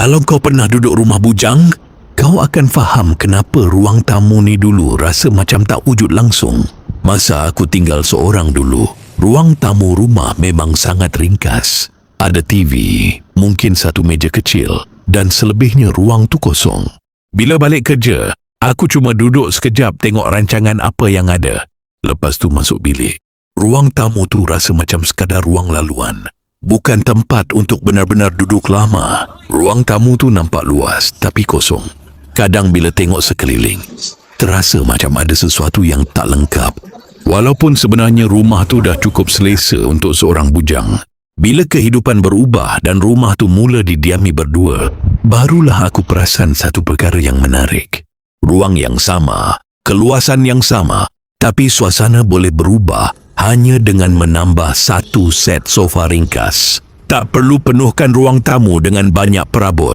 Kalau kau pernah duduk rumah bujang, kau akan faham kenapa ruang tamu ni dulu rasa macam tak wujud langsung. Masa aku tinggal seorang dulu, ruang tamu rumah memang sangat ringkas. Ada TV, mungkin satu meja kecil, dan selebihnya ruang tu kosong. Bila balik kerja, aku cuma duduk sekejap tengok rancangan apa yang ada. Lepas tu masuk bilik. Ruang tamu tu rasa macam sekadar ruang laluan. Bukan tempat untuk benar-benar duduk lama. Ruang tamu tu nampak luas tapi kosong. Kadang bila tengok sekeliling, terasa macam ada sesuatu yang tak lengkap. Walaupun sebenarnya rumah tu dah cukup selesa untuk seorang bujang. Bila kehidupan berubah dan rumah tu mula didiami berdua, barulah aku perasan satu perkara yang menarik. Ruang yang sama, keluasan yang sama, tapi suasana boleh berubah hanya dengan menambah satu set sofa ringkas. Tak perlu penuhkan ruang tamu dengan banyak perabot.